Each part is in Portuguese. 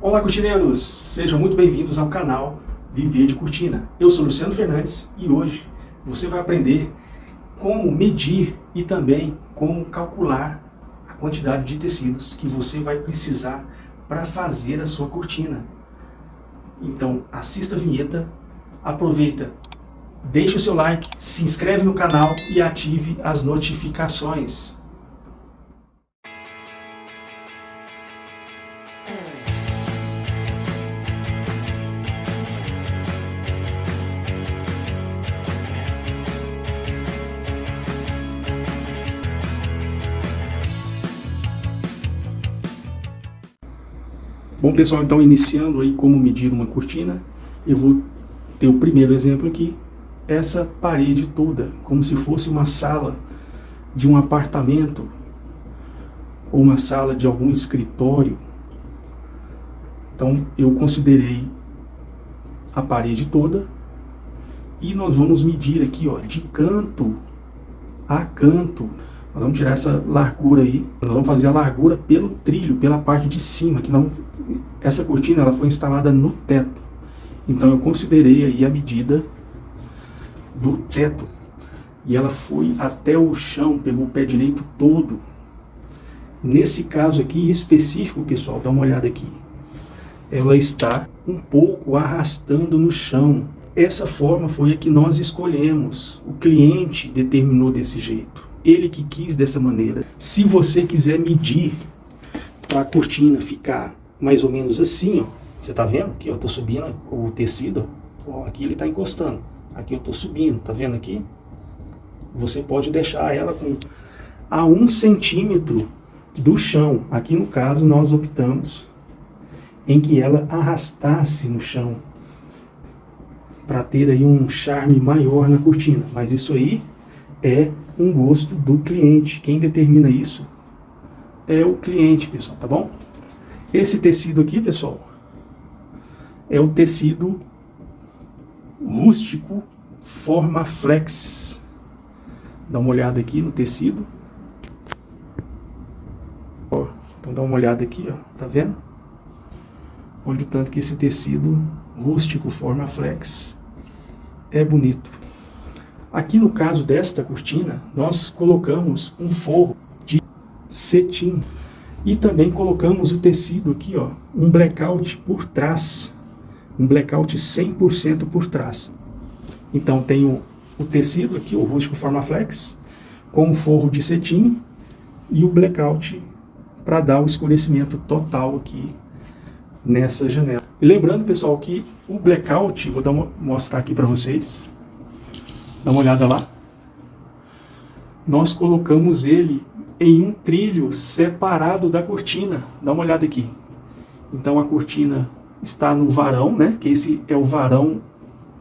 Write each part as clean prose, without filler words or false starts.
Olá, cortineiros! Sejam muito bem-vindos ao canal Viver de Cortina. Eu sou Luciano Fernandes e hoje você vai aprender como medir e também como calcular a quantidade de tecidos que você vai precisar para fazer a sua cortina. Então, assista a vinheta, aproveita, deixe o seu like, se inscreve no canal e ative as notificações. Bom, pessoal, então iniciando aí como medir uma cortina, eu vou ter o primeiro exemplo aqui, essa parede toda, como se fosse uma sala de um apartamento ou uma sala de algum escritório. Então eu considerei a parede toda e nós vamos medir aqui, ó, de canto a canto. Nós vamos tirar essa largura aí, nós vamos fazer a largura pelo trilho, pela parte de cima, que não, essa cortina ela foi instalada no teto. Então eu considerei aí a medida do teto e ela foi até o chão, pegou o pé direito todo. Nesse caso aqui específico, pessoal, dá uma olhada aqui, ela está um pouco arrastando no chão. Essa forma foi a que nós escolhemos, o cliente determinou desse jeito, ele que quis dessa maneira. Se você quiser medir para a cortina ficar mais ou menos assim, ó, você tá vendo que eu tô subindo o tecido, ó, aqui ele está encostando, aqui eu tô subindo, tá vendo aqui? Você pode deixar ela com a 1 centímetro do chão. Aqui no caso nós optamos em que ela arrastasse no chão para ter aí um charme maior na cortina, mas isso aí é um gosto do cliente. Quem determina isso é o cliente, pessoal, tá bom? Esse tecido aqui, pessoal, é o tecido rústico Formaflex. Dá uma olhada aqui no tecido. Ó, então dá uma olhada aqui, ó, tá vendo? Olha o tanto que esse tecido rústico Formaflex é bonito. Aqui no caso desta cortina, nós colocamos um forro de cetim e também colocamos o tecido aqui, ó, um blackout por trás, um blackout 100% por trás. Então tem o tecido aqui, o rústico Formaflex, com o forro de cetim e o blackout para dar o escurecimento total aqui nessa janela. E lembrando, pessoal, que o blackout, vou mostrar aqui para vocês. Dá uma olhada lá. Nós colocamos ele em um trilho separado da cortina. Dá uma olhada aqui. Então a cortina está no varão, né? Que esse é o varão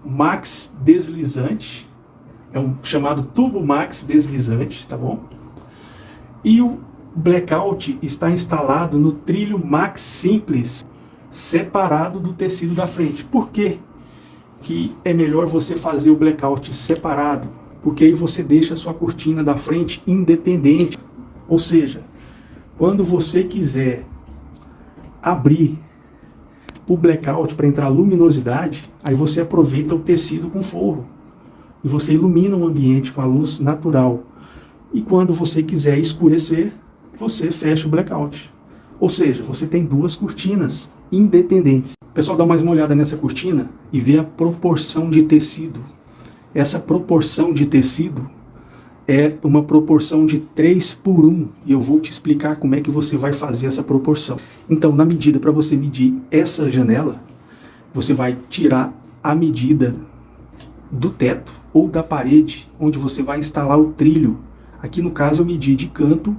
max deslizante. É um chamado tubo max deslizante, tá bom? E o blackout está instalado no trilho max simples, separado do tecido da frente. Por quê que é melhor você fazer o blackout separado? Porque aí você deixa a sua cortina da frente independente. Ou seja, quando você quiser abrir o blackout para entrar luminosidade, aí você aproveita o tecido com forro e você ilumina o ambiente com a luz natural. E quando você quiser escurecer, você fecha o blackout. Ou seja, você tem duas cortinas independentes. Pessoal, dá mais uma olhada nessa cortina e vê a proporção de tecido. Essa proporção de tecido é uma proporção de 3:1 e eu vou te explicar como é que você vai fazer essa proporção. Então, na medida para você medir essa janela, você vai tirar a medida do teto ou da parede onde você vai instalar o trilho. Aqui no caso eu medi de canto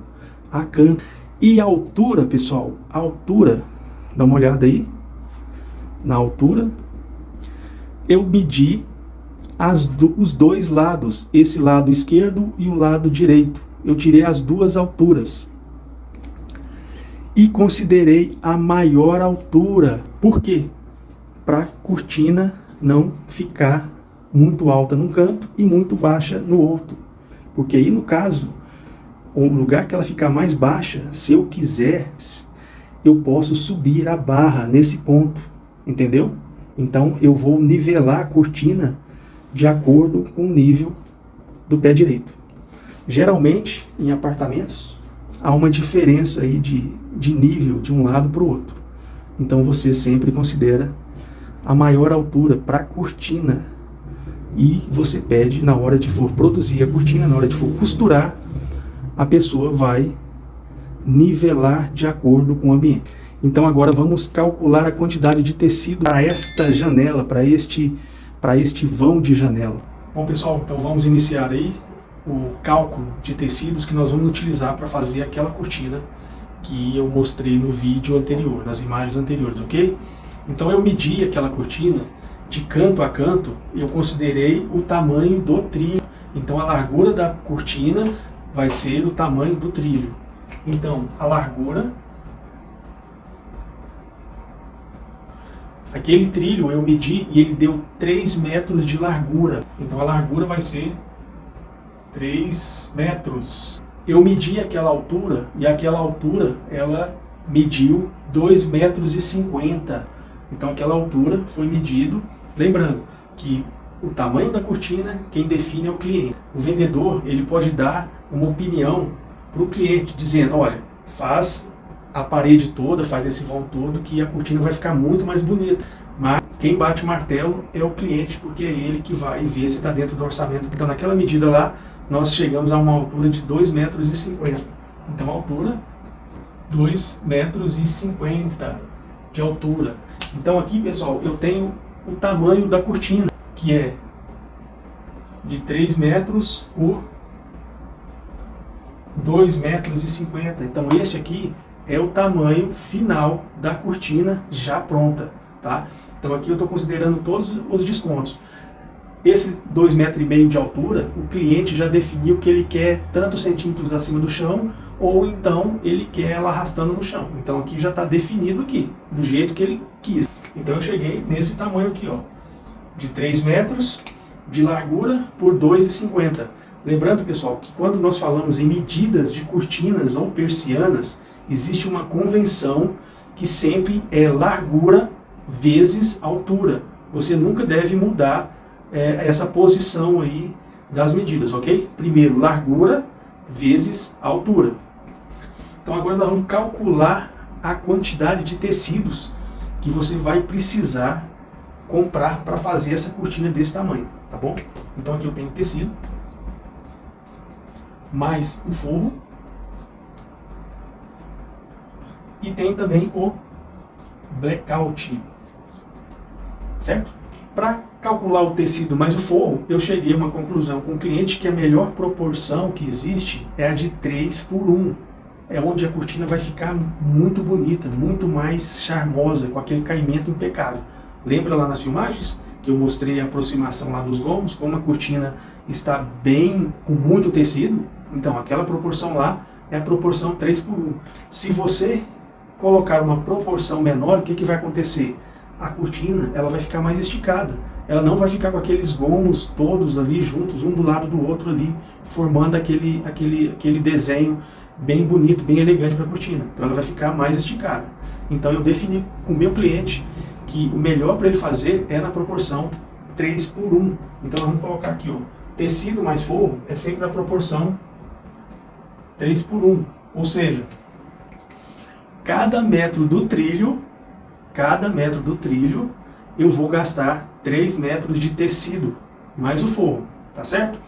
a canto. E a altura, pessoal, a altura, dá uma olhada aí, na altura, eu medi os dois lados, esse lado esquerdo e o lado direito. Eu tirei as duas alturas e considerei a maior altura. Por quê? Para a cortina não ficar muito alta num canto e muito baixa no outro. Porque aí, no caso, o lugar que ela ficar mais baixa, se eu quiser, eu posso subir a barra nesse ponto, entendeu? Então eu vou nivelar a cortina de acordo com o nível do pé direito. Geralmente, em apartamentos, há uma diferença aí de nível de um lado para o outro. Então você sempre considera a maior altura para a cortina. E você pede, na hora de for produzir a cortina, na hora de for costurar, a pessoa vai nivelar de acordo com o ambiente. Então agora vamos calcular a quantidade de tecido para esta janela, para este vão de janela. Bom pessoal, então vamos iniciar aí o cálculo de tecidos que nós vamos utilizar para fazer aquela cortina que eu mostrei no vídeo anterior, nas imagens anteriores, ok? Então eu medi aquela cortina de canto a canto, eu considerei o tamanho do trilho. Então a largura da cortina vai ser o tamanho do trilho. Então a largura, aquele trilho eu medi e ele deu 3 metros de largura. Então a largura vai ser 3 metros. Eu medi aquela altura e aquela altura ela mediu 2,50 metros. Então aquela altura foi medido. Lembrando que o tamanho da cortina, quem define é o cliente. O vendedor, ele pode dar uma opinião para o cliente, dizendo, olha, faz a parede toda, faz esse vão todo, que a cortina vai ficar muito mais bonita. Mas quem bate o martelo é o cliente, porque é ele que vai ver se está dentro do orçamento. Então naquela medida lá, nós chegamos a uma altura de 2,50 metros. Então a altura, 2,50 metros de altura. Então aqui, pessoal, eu tenho o tamanho da cortina, que é de 3 metros por 2,50 metros. Então esse aqui é o tamanho final da cortina já pronta, tá? Então aqui eu estou considerando todos os descontos. Esses 2,5 metros de altura, o cliente já definiu que ele quer tantos centímetros acima do chão, ou então ele quer ela arrastando no chão. Então aqui já está definido aqui, do jeito que ele quis. Então eu cheguei nesse tamanho aqui, ó, de 3 metros de largura por 2,50. Lembrando, pessoal, que quando nós falamos em medidas de cortinas ou persianas, existe uma convenção que sempre é largura vezes altura. Você nunca deve mudar essa posição aí das medidas, ok? Primeiro, largura vezes altura. Então agora nós vamos calcular a quantidade de tecidos que você vai precisar comprar para fazer essa cortina desse tamanho, tá bom? Então aqui eu tenho tecido, mais o forro, e tem também o blackout, certo? Para calcular o tecido mais o forro, eu cheguei a uma conclusão com o cliente que a melhor proporção que existe é a de 3:1. É onde a cortina vai ficar muito bonita, muito mais charmosa, com aquele caimento impecável. Lembra lá nas filmagens que eu mostrei a aproximação lá dos gomos, como a cortina está bem, com muito tecido? Então aquela proporção lá é a proporção 3:1. Se você colocar uma proporção menor, o que vai acontecer? A cortina ela vai ficar mais esticada. Ela não vai ficar com aqueles gomos todos ali juntos, um do lado do outro ali, formando aquele desenho bem bonito, bem elegante para a cortina. Então ela vai ficar mais esticada. Então eu defini com o meu cliente que o melhor para ele fazer é na proporção 3:1. Então vamos colocar aqui, ó, tecido mais forro é sempre na proporção 3:1. Ou seja, cada metro do trilho, eu vou gastar 3 metros de tecido, mais o forro, tá certo?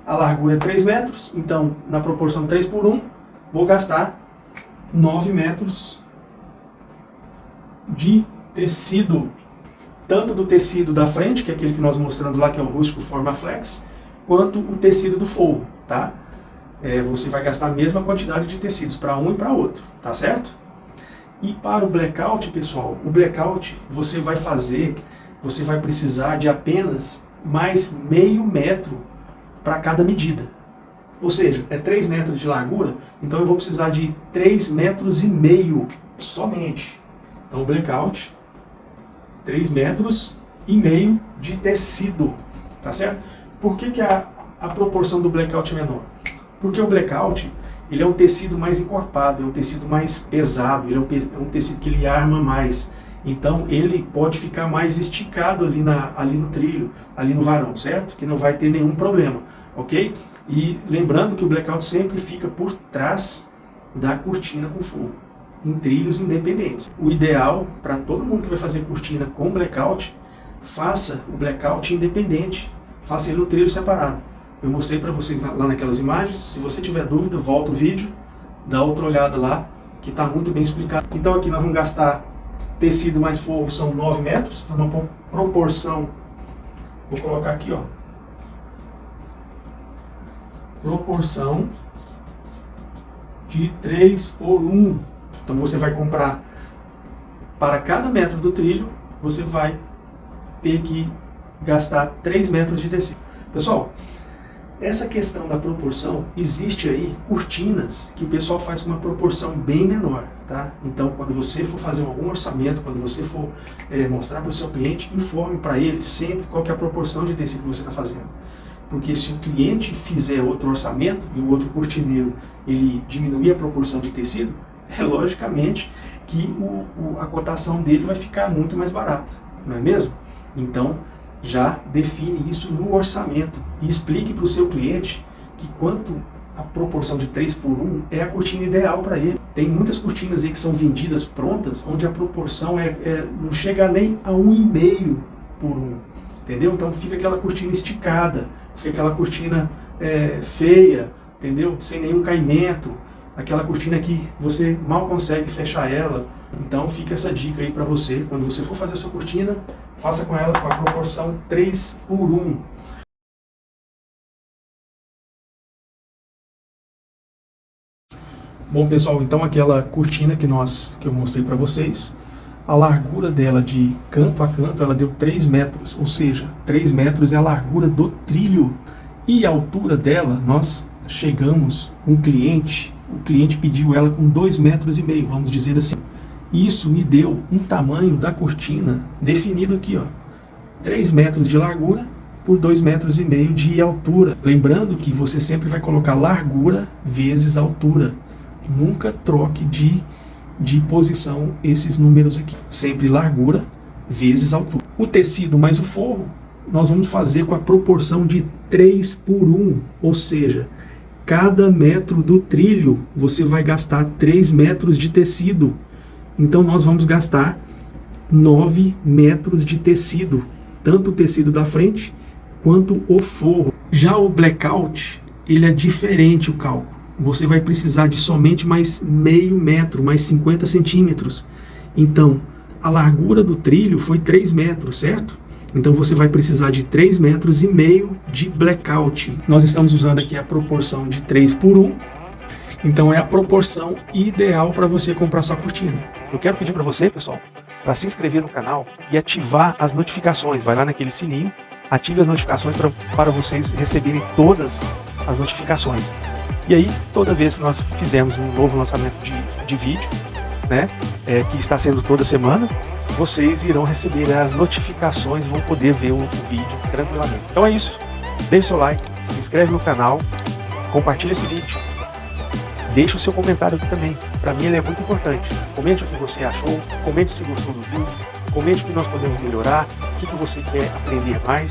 A largura é 3 metros, então na proporção 3:1, vou gastar 9 metros de tecido. Tanto do tecido da frente, que é aquele que nós mostramos lá, que é o rústico Formaflex, quanto o tecido do forro, tá? Você vai gastar a mesma quantidade de tecidos para um e para outro, tá certo? E para o blackout, pessoal, o blackout você vai precisar de apenas mais meio metro para cada medida. Ou seja, é 3 metros de largura, então eu vou precisar de 3,5 metros somente. Então o blackout, 3,5 metros de tecido, tá certo? Por que a proporção do blackout é menor? Porque o blackout, ele é um tecido mais encorpado, é um tecido mais pesado, ele é um tecido que ele arma mais. Então ele pode ficar mais esticado ali no trilho, ali no varão, certo? Que não vai ter nenhum problema, ok? E lembrando que o blackout sempre fica por trás da cortina com forro, em trilhos independentes. O ideal para todo mundo que vai fazer cortina com blackout, faça o blackout independente, faça ele no trilho separado. Eu mostrei para vocês lá naquelas imagens. Se você tiver dúvida, volta o vídeo, dá outra olhada lá, que está muito bem explicado. Então aqui nós vamos gastar tecido mais forro, são 9 metros, uma proporção, vou colocar aqui, ó, proporção de 3:1. Então você vai comprar, para cada metro do trilho, você vai ter que gastar 3 metros de tecido. Pessoal, essa questão da proporção, existe aí cortinas que o pessoal faz com uma proporção bem menor, tá? Então, quando você for fazer algum orçamento, quando você for mostrar para o seu cliente, informe para ele sempre qual que é a proporção de tecido que você está fazendo. Porque se o cliente fizer outro orçamento e o outro cortineiro ele diminuir a proporção de tecido, logicamente que a cotação dele vai ficar muito mais barata, não é mesmo? Então, já define isso no orçamento e explique para o seu cliente que quanto a proporção de 3:1 é a cortina ideal para ele. Tem muitas cortinas aí que são vendidas prontas, onde a proporção não chega nem a 1,5:1, entendeu? Então fica aquela cortina esticada, fica aquela cortina feia, entendeu? Sem nenhum caimento, aquela cortina que você mal consegue fechar ela. Então fica essa dica aí para você, quando você for fazer a sua cortina, faça com ela com a proporção 3:1. Bom pessoal, então aquela cortina que eu mostrei para vocês, a largura dela de canto a canto, ela deu 3 metros, ou seja, 3 metros é a largura do trilho. E a altura dela, nós chegamos com o cliente pediu ela com 2,5 metros, vamos dizer assim. Isso me deu um tamanho da cortina definido aqui, ó, 3 metros de largura por 2,5 metros de altura. Lembrando que você sempre vai colocar largura vezes altura. Nunca troque de posição esses números aqui. Sempre largura vezes altura. O tecido mais o forro, nós vamos fazer com a proporção de 3:1, ou seja, cada metro do trilho você vai gastar 3 metros de tecido. Então nós vamos gastar 9 metros de tecido, tanto o tecido da frente quanto o forro. Já o blackout, ele é diferente o cálculo. Você vai precisar de somente mais meio metro, mais 50 centímetros. Então, a largura do trilho foi 3 metros, certo? Então você vai precisar de 3,5 metros de blackout. Nós estamos usando aqui a proporção de 3:1. Então é a proporção ideal para você comprar sua cortina. Eu quero pedir para você, pessoal, para se inscrever no canal e ativar as notificações. Vai lá naquele sininho, ative as notificações para vocês receberem todas as notificações. E aí, toda vez que nós fizermos um novo lançamento de vídeo, né, que está sendo toda semana, vocês irão receber as notificações, vão poder ver o vídeo tranquilamente. Então é isso, deixe seu like, se inscreve no canal, compartilhe esse vídeo, deixe o seu comentário aqui também. Para mim ele é muito importante. Comente o que você achou, comente se gostou do vídeo, comente o que nós podemos melhorar, o que você quer aprender mais.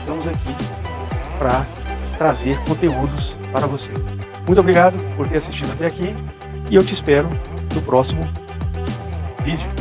Estamos aqui para trazer conteúdos para você. Muito obrigado por ter assistido até aqui e eu te espero no próximo vídeo.